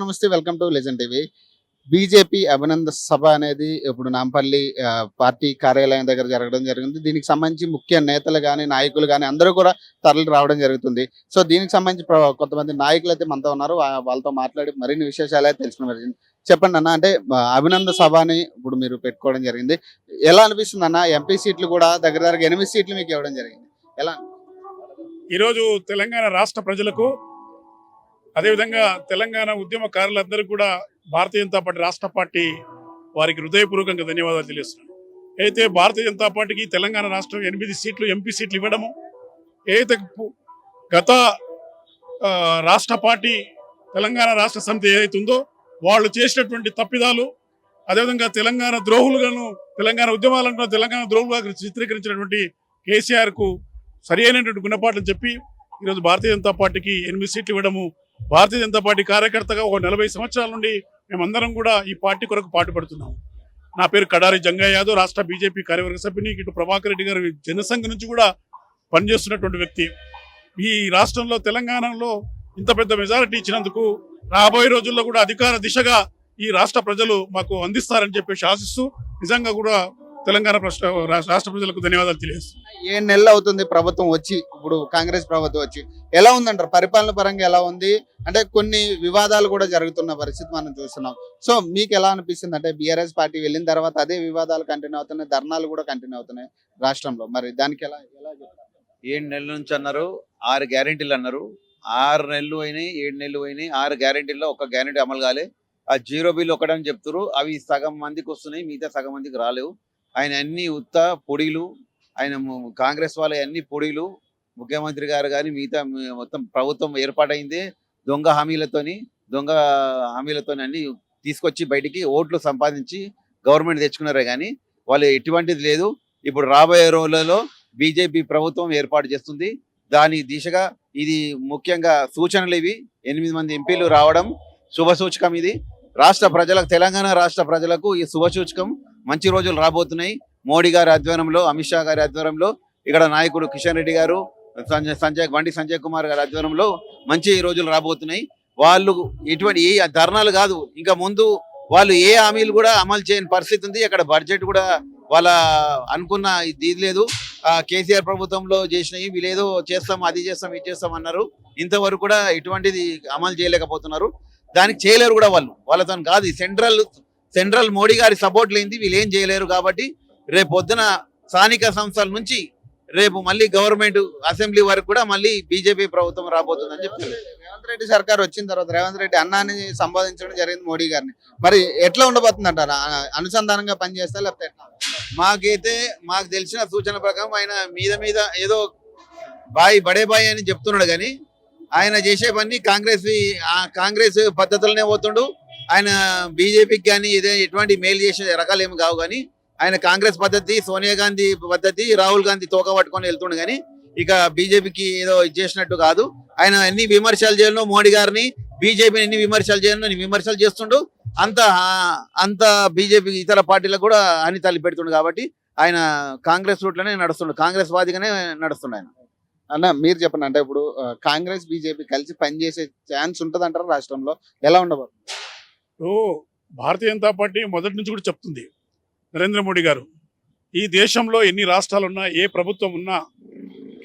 నమస్తే. Welcome to legend TV. BJP అభినంద సభ అనేది ఇప్పుడు నాంపల్లి పార్టీ కార్యాలయం దగ్గర జరగడం జరిగింది. దీనికి సంబంధించి ముఖ్య నేతలు గాని, నాయకులు గాని అందరూ కూడా తరలి రావడం జరుగుతుంది. సో దీనికి సంబంధించి కొంతమంది నాయకులు అయితే మనతో ఉన్నారు. వాళ్ళతో మాట్లాడి మరిన్ని విశేషాలు అయితే తెలుసుకున్నాం. చెప్పండి అన్న, అంటే అభినంద సభ అని ఇప్పుడు మీరు పెట్టుకోవడం జరిగింది. ఎలా అనిపిస్తుంది అన్న? ఎంపీ సీట్లు కూడా దగ్గర 8 సీట్లు మీకు ఇవ్వడం జరిగింది. ఎలా? ఈరోజు తెలంగాణ రాష్ట్ర ప్రజలకు, అదేవిధంగా తెలంగాణ ఉద్యమకారులందరూ కూడా భారతీయ జనతా పార్టీ రాష్ట్ర పార్టీ వారికి హృదయపూర్వకంగా ధన్యవాదాలు తెలియజేస్తున్నాను. అయితే భారతీయ జనతా పార్టీకి తెలంగాణ రాష్ట్రం 8 సీట్లు ఎంపీ సీట్లు ఇవ్వడము, ఏదైతే గత రాష్ట్ర పార్టీ తెలంగాణ రాష్ట్ర సమితి ఏదైతే ఉందో వాళ్ళు చేసినటువంటి తప్పిదాలు, అదేవిధంగా తెలంగాణ ద్రోహులను, తెలంగాణ ఉద్యమాలను తెలంగాణ ద్రోహులుగా చిత్రీకరించినటువంటి కేసీఆర్కు సరి అయినటువంటి గుణపాఠం చెప్పి ఈరోజు భారతీయ జనతా పార్టీకి 8 సీట్లు ఇవ్వడము, భారతీయ జనతా పార్టీ కార్యకర్తగా ఒక 40 సంవత్సరాల నుండి మేమందరం కూడా ఈ పార్టీ కొరకు పాటుపడుతున్నాము. నా పేరు కడారి జంగయ్య యాదవ్, రాష్ట్ర బీజేపీ కార్యవర్గ సభ్యుని. ఇటు ప్రభాకర్ రెడ్డి గారు జనసంఘ నుంచి కూడా పనిచేస్తున్నటువంటి వ్యక్తి. ఈ రాష్ట్రంలో తెలంగాణలో ఇంత పెద్ద మెజారిటీ ఇచ్చినందుకు రాబోయే రోజుల్లో కూడా అధికార దిశగా ఈ రాష్ట్ర ప్రజలు మాకు అందిస్తారని చెప్పేసి ఆశిస్తూ నిజంగా కూడా తెలంగాణ రాష్ట్ర ప్రజలకు ధన్యవాదాలు తెలియజేస్తున్నాను. 7 నెలలు అవుతుంది ప్రభుత్వం వచ్చి, ఇప్పుడు కాంగ్రెస్ ప్రభుత్వం వచ్చి. ఎలా ఉందంటారు? పరిపాలన పరంగా ఎలా ఉంది? అంటే కొన్ని వివాదాలు కూడా జరుగుతున్న పరిస్థితి మనం చూస్తున్నాం. సో మీకు ఎలా అనిపిస్తుంది? అంటే బీఆర్ఎస్ పార్టీ వెళ్ళిన తర్వాత అదే వివాదాలు కంటిన్యూ అవుతున్నాయి, ధర్నాలు కూడా కంటిన్యూ అవుతున్నాయి రాష్ట్రంలో. మరి దానికి ఎలా చెప్తారు? 7 నెలల నుంచి అన్నారు, 6 గ్యారెంటీలు అన్నారు. 6 నెలలు అయినాయి, 7 నెలలు అయినాయి. 6 గ్యారెంటీల్లో ఒక గ్యారెంటీ అమలు కాలే. ఆ జీరో బిల్ ఒకటని చెప్తారు, అవి సగం మందికి వస్తున్నాయి, మిగతా సగం మందికి రాలేవు. ఆయన అన్ని ఉత్త పొడిలు, ఆయన కాంగ్రెస్ వాళ్ళ అన్ని పొడిలు. ముఖ్యమంత్రి గారు కానీ మిగతా మొత్తం ప్రభుత్వం ఏర్పాటైంది దొంగ హామీలతోని అన్ని తీసుకొచ్చి బయటికి ఓట్లు సంపాదించి గవర్నమెంట్ తెచ్చుకున్నారే కానీ వాళ్ళు ఎటువంటిది లేదు. ఇప్పుడు రాబోయే రోజులలో బీజేపీ ప్రభుత్వం ఏర్పాటు చేస్తుంది. దాని దిశగా ఇది ముఖ్యంగా సూచనలు. ఇవి 8 మంది ఎంపీలు రావడం శుభసూచకం. ఇది రాష్ట్ర ప్రజలకు, తెలంగాణ రాష్ట్ర ప్రజలకు ఈ శుభసూచకం. మంచి రోజులు రాబోతున్నాయి. మోడీ గారి ఆధ్వర్యంలో, అమిత్ షా గారి ఆధ్వర్యంలో, ఇక్కడ నాయకుడు కిషన్ రెడ్డి గారు, బండి సంజయ్ కుమార్ గారి ఆధ్వర్యంలో మంచి రోజులు రాబోతున్నాయి. వాళ్ళు ఎటువంటి ఏ ధర్నాలు కాదు, ఇంకా ముందు వాళ్ళు ఏ హామీలు కూడా అమలు చేయని పరిస్థితి ఉంది. అక్కడ బడ్జెట్ కూడా వాళ్ళ అనుకున్న ఇది లేదు. కేసీఆర్ ప్రభుత్వంలో చేసినవి వీళ్ళేదో చేస్తాం, అది చేస్తాం, ఇది చేస్తాం అన్నారు. ఇంతవరకు కూడా ఎటువంటిది అమలు చేయలేకపోతున్నారు. దానికి చేయలేరు కూడా వాళ్ళతో కాదు. సెంట్రల్ మోడీ గారి సపోర్ట్ లేనిది వీళ్ళు ఏం చేయలేరు. కాబట్టి రేపు పొద్దున స్థానిక సంస్థల నుంచి రేపు మళ్ళీ గవర్నమెంట్ అసెంబ్లీ వరకు కూడా మళ్ళీ బీజేపీ ప్రభుత్వం రాబోతుందని చెప్తున్నారు. రేవంత్ రెడ్డి సర్కార్ వచ్చిన తర్వాత రేవంత్ రెడ్డి అన్నాని సంబోధించడం జరిగింది మోడీ గారిని. మరి ఎట్లా ఉండబోతుంది అంటారా? అనుసంధానంగా పనిచేస్తా లేకపోతే ఎట్లా? మాకు తెలిసిన సూచన ప్రకారం ఆయన మీద ఏదో బడే బాయ్ అని చెప్తున్నాడు, కానీ ఆయన చేసే పని కాంగ్రెస్ పద్ధతులనే పోతుండు. ఆయన బీజేపీకి కానీ ఎటువంటి మేలు చేసే రకాలు ఏమి కావు. కానీ ఆయన కాంగ్రెస్ పద్ధతి, సోనియా గాంధీ పద్ధతి, రాహుల్ గాంధీ తోక పట్టుకొని వెళ్తుండు. కానీ ఇక బీజేపీకి ఏదో చేసినట్టు కాదు. ఆయన ఎన్ని విమర్శలు చేయను మోడీ గారిని, బీజేపీని ఎన్ని విమర్శలు చేయను విమర్శలు చేస్తుండు. అంత బీజేపీ ఇతర పార్టీలకు కూడా అని తల్లి పెడుతుండు. కాబట్టి ఆయన కాంగ్రెస్ రూట్లోనే నడుస్తుండు, కాంగ్రెస్ వాదిగానే నడుస్తుండు ఆయన. అన్న మీరు చెప్పండి, అంటే ఇప్పుడు కాంగ్రెస్ బీజేపీ కలిసి పనిచేసే ఛాన్స్ ఉంటుంది అంటారా రాష్ట్రంలో? ఎలా ఉండబోతుంది? భారతీయ జనతా పార్టీ మొదటి నుంచి కూడా చెప్తుంది, నరేంద్ర మోడీ గారు ఈ దేశంలో ఎన్ని రాష్ట్రాలు ఉన్నా, ఏ ప్రభుత్వం ఉన్నా,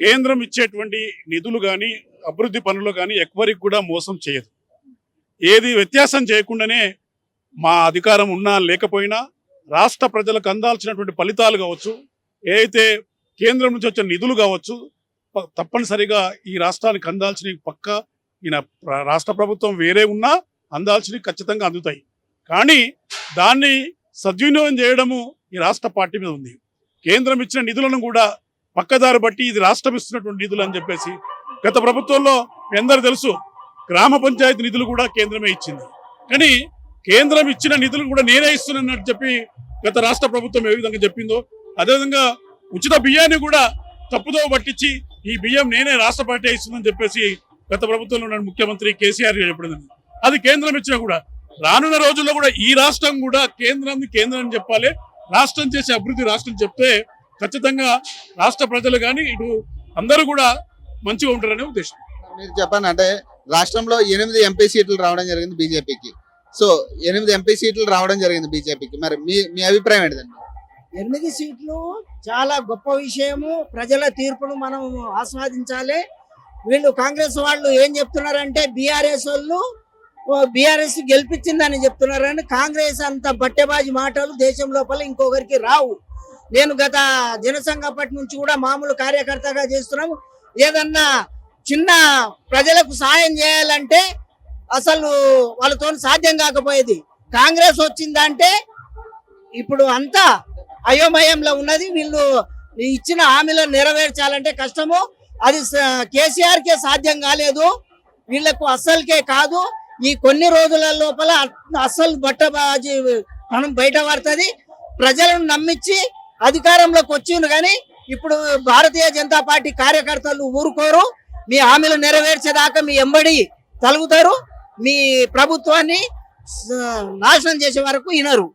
కేంద్రం ఇచ్చేటువంటి నిధులు కానీ అభివృద్ధి పనులు కానీ ఎవ్వరికి కూడా మోసం చేయదు. ఏది వ్యత్యాసం చేయకుండానే మా అధికారం ఉన్నా లేకపోయినా రాష్ట్ర ప్రజలకు అందాల్సినటువంటి ఫలితాలు కావచ్చు, ఏదైతే కేంద్రం నుంచి వచ్చే నిధులు కావచ్చు, తప్పనిసరిగా ఈ రాష్ట్రానికి అందాల్సినవి పక్క ఈయన రాష్ట్ర ప్రభుత్వం వేరే ఉన్నా అందాల్సినవి ఖచ్చితంగా అందుతాయి. కానీ దాన్ని సద్వినియోగం చేయడము ఈ రాష్ట్ర పార్టీ మీద ఉంది. కేంద్రం ఇచ్చిన నిధులను కూడా పక్కదారి బట్టి ఇది రాష్ట్రం ఇస్తున్నటువంటి నిధులు అని చెప్పేసి గత ప్రభుత్వంలో మీ అందరూ తెలుసు, గ్రామ పంచాయతీ నిధులు కూడా కేంద్రమే ఇచ్చింది. కానీ కేంద్రం ఇచ్చిన నిధులు కూడా నేనే ఇస్తున్నట్టు చెప్పి గత రాష్ట్ర ప్రభుత్వం ఏ విధంగా చెప్పిందో, అదేవిధంగా ఉచిత బియ్యాన్ని కూడా తప్పుదో పట్టించి ఈ బియ్యం నేనే రాష్ట్ర పార్టీ ఇస్తుందని చెప్పేసి గత ప్రభుత్వంలో ఉన్న ముఖ్యమంత్రి కేసీఆర్ చెప్పడం. అది కేంద్రం ఇచ్చినా కూడా రానున్న రోజుల్లో కూడా ఈ రాష్ట్రం కూడా కేంద్రం చెప్పాలి. రాష్ట్రం చేసే అభివృద్ధి రాష్ట్రం చెప్తే ఖచ్చితంగా రాష్ట్ర ప్రజలు కానీ ఇటు అందరూ కూడా మంచిగా ఉంటారనే ఉద్దేశం. మీరు చెప్పండి, అంటే రాష్ట్రంలో 8 ఎంపీ సీట్లు రావడం జరిగింది బీజేపీకి. సో 8 ఎంపీ సీట్లు రావడం జరిగింది బీజేపీకి. మరి మీ అభిప్రాయం ఏంటిదండి? 8 సీట్లు చాలా గొప్ప విషయము. ప్రజల తీర్పును మనం ఆస్వాదించాలి. వీళ్ళు కాంగ్రెస్ వాళ్ళు ఏం చెప్తున్నారంటే బీఆర్ఎస్ వాళ్ళు బీఆర్ఎస్ గెలిపించిందని చెప్తున్నారని. కాంగ్రెస్ అంత బట్టెబాజీ మాటలు దేశం లోపల ఇంకొకరికి రావు. నేను గత జనసంఘపటి నుంచి కూడా మామూలు కార్యకర్తగా చేస్తున్నాము. ఏదన్నా చిన్న ప్రజలకు సాయం చేయాలంటే అసలు వాళ్ళతో సాధ్యం కాకపోయేది. కాంగ్రెస్ వచ్చిందంటే ఇప్పుడు అంతా అయోమయంలో ఉన్నది. వీళ్ళు ఇచ్చిన హామీలను నెరవేర్చాలంటే కష్టము. అది కేసీఆర్ కే సాధ్యం కాలేదు, వీళ్లకు అస్సలకే కాదు. ఈ కొన్ని రోజుల లోపల అస్సలు బట్టబాజీ మనం బయట పడుతుంది. ప్రజలను నమ్మించి అధికారంలోకి వచ్చిండు కానీ ఇప్పుడు భారతీయ జనతా పార్టీ కార్యకర్తలు ఊరుకోరు. మీ హామీలు నెరవేర్చేదాకా మీ ఎంబడి తలుగుతారు. మీ ప్రభుత్వాన్ని నాశనం చేసే వరకు వినరు.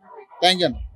థ్యాంక్ యూ అన్న.